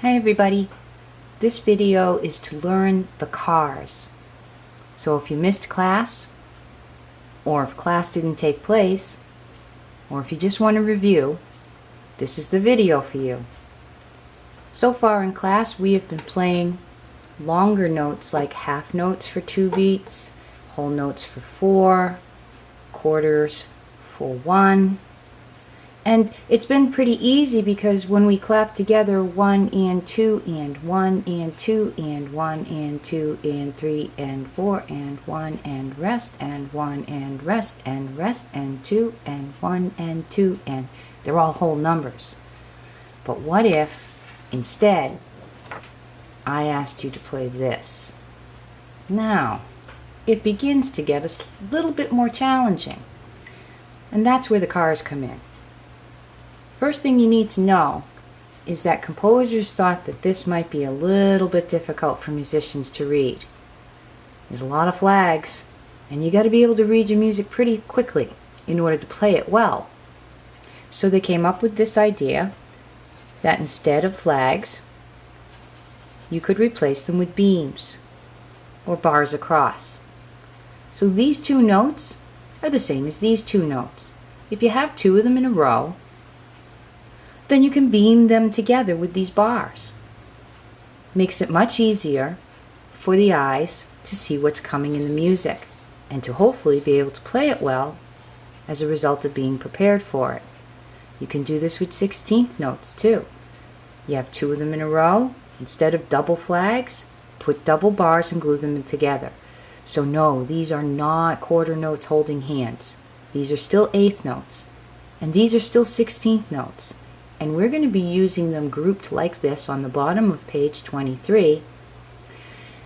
Hi everybody, this video is to learn the cars. So if you missed class, or if class didn't take place, or if you just want to review, this is the video for you. So far in class we have been playing longer notes like half notes for 2 beats, whole notes for 4, quarters for 1. And it's been pretty easy because when we clap together 1 and 2 and 1 and 2 and 1 and 2 and 3 and 4 and 1 and rest and 1 and rest and rest and 2 and 1 and 2 and they're all whole numbers. But what if instead I asked you to play this? Now it begins to get a little bit more challenging, and that's where the cars come in. First thing you need to know is that composers thought that this might be a little bit difficult for musicians to read. There's a lot of flags, and you got to be able to read your music pretty quickly in order to play it well. So they came up with this idea that instead of flags, you could replace them with beams or bars across. So these 2 notes are the same as these 2 notes. If you have 2 of them in a row, then you can beam them together with these bars. Makes it much easier for the eyes to see what's coming in the music and to hopefully be able to play it well as a result of being prepared for it. You can do this with 16th notes too. You have 2 of them in a row. Instead of double flags, put double bars and glue them together. So no, these are not quarter notes holding hands. These are still 8th notes, and these are still 16th notes. And we're going to be using them grouped like this on the bottom of page 23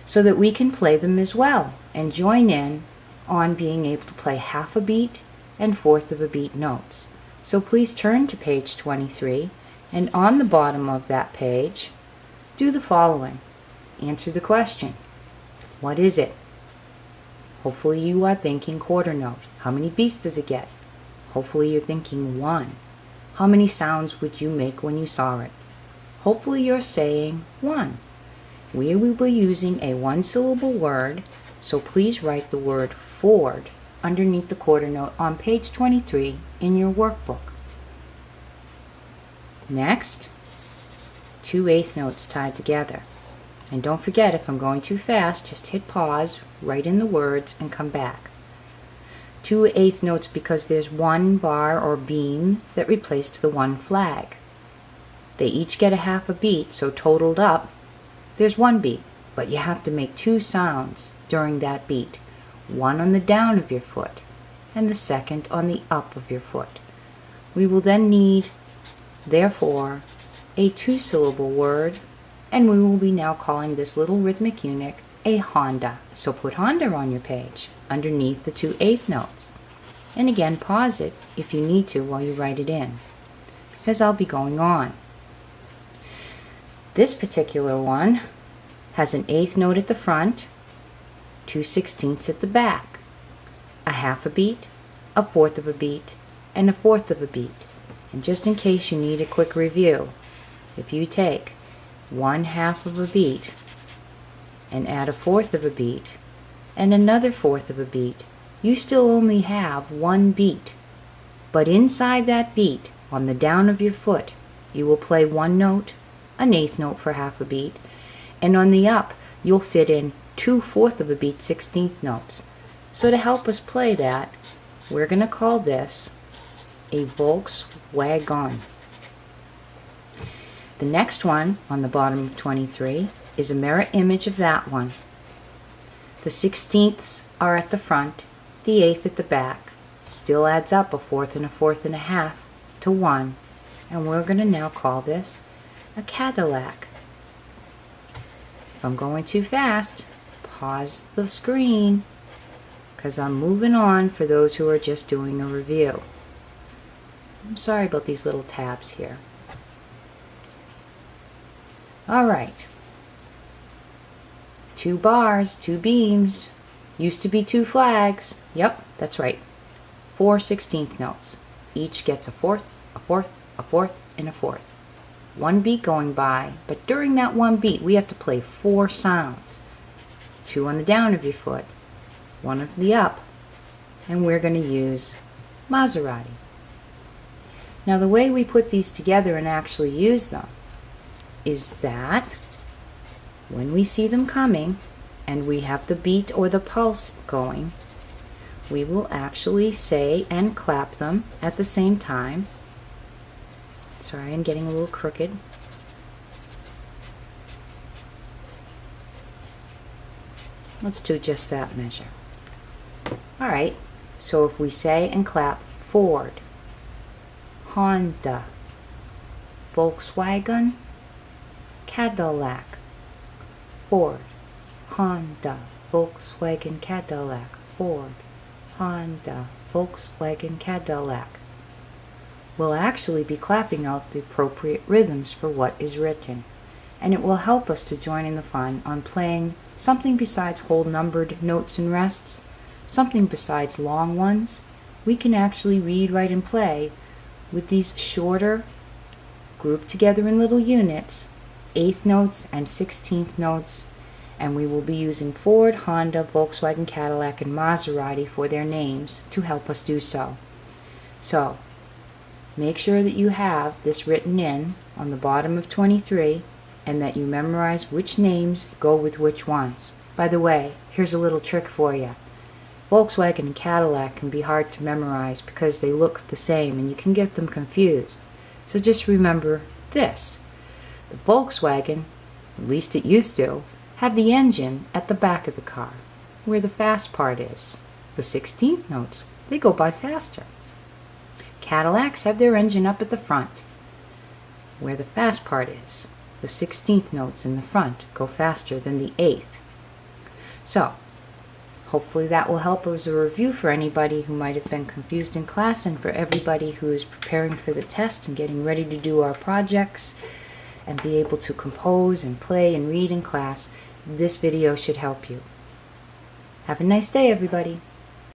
so that we can play them as well and join in on being able to play half a beat and fourth of a beat notes. So please turn to page 23, and on the bottom of that page do the following. Answer the question. What is it? Hopefully you are thinking quarter note. How many beats does it get? Hopefully you're thinking 1. How many sounds would you make when you saw it? Hopefully you're saying 1. We will be using a 1-syllable word, so please write the word Ford underneath the quarter note on page 23 in your workbook. Next, 2 8th notes tied together. And don't forget, if I'm going too fast, just hit pause, write in the words, and come back. 2 8th notes because there's 1 bar or beam that replaced the 1 flag. They each get a half a beat, so totaled up, there's 1 beat. But you have to make 2 sounds during that beat. 1 on the down of your foot, and the second on the up of your foot. We will then need, therefore, a 2-syllable word, and we will be now calling this little rhythmic unit a Honda. So put Honda on your page underneath the 2 8th notes. And again, pause it if you need to while you write it in, because I'll be going on. This particular one has an 8th note at the front, 2 16ths at the back, a half a beat, a fourth of a beat, and a fourth of a beat. And just in case you need a quick review, if you take 1/2 of a beat and add a fourth of a beat and another fourth of a beat, you still only have 1 beat. But inside that beat, on the down of your foot, you will play 1 note, an 8th note for half a beat, and on the up you'll fit in 2 fourth of a beat 16th notes. So to help us play that, we're going to call this a Volkswagen. The next one on the bottom of 23 is a mirror image of that one. The 16ths are at the front, the 8th at the back. Still adds up a fourth and a fourth and a half to 1. And we're going to now call this a Cadillac. If I'm going too fast, pause the screen, because I'm moving on for those who are just doing a review. I'm sorry about these little tabs here. Alright. 2 bars, 2 beams. Used to be 2 flags. Yep, that's right. 4 16th notes. Each gets a fourth, a fourth, a fourth, and a fourth. one beat going by, but during that one beat we have to play 4 sounds. 2 on the down of your foot, 1 of the up, and we're going to use Maserati. Now the way we put these together and actually use them is that when we see them coming and we have the beat or the pulse going, we will actually say and clap them at the same time. Sorry, I'm getting a little crooked. Let's do just that measure. Alright, so if we say and clap Ford, Honda, Volkswagen, Cadillac, Ford, Honda, Volkswagen, Cadillac, Ford, Honda, Volkswagen, Cadillac, we'll actually be clapping out the appropriate rhythms for what is written, and it will help us to join in the fun on playing something besides whole numbered notes and rests, something besides long ones. We can actually read, write, and play with these shorter, grouped together in little units, 8th notes and 16th notes, and we will be using Ford, Honda, Volkswagen, Cadillac, and Maserati for their names to help us do so. So, make sure that you have this written in on the bottom of 23 and that you memorize which names go with which ones. By the way, here's a little trick for you. Volkswagen and Cadillac can be hard to memorize because they look the same and you can get them confused. So just remember this. The Volkswagen, at least it used to, have the engine at the back of the car, where the fast part is. The 16th notes, they go by faster. Cadillacs have their engine up at the front, where the fast part is. The 16th notes in the front go faster than the 8th. So, hopefully that will help as a review for anybody who might have been confused in class, and for everybody who is preparing for the test and getting ready to do our projects and be able to compose and play and read in class. This video should help you. Have a nice day, everybody.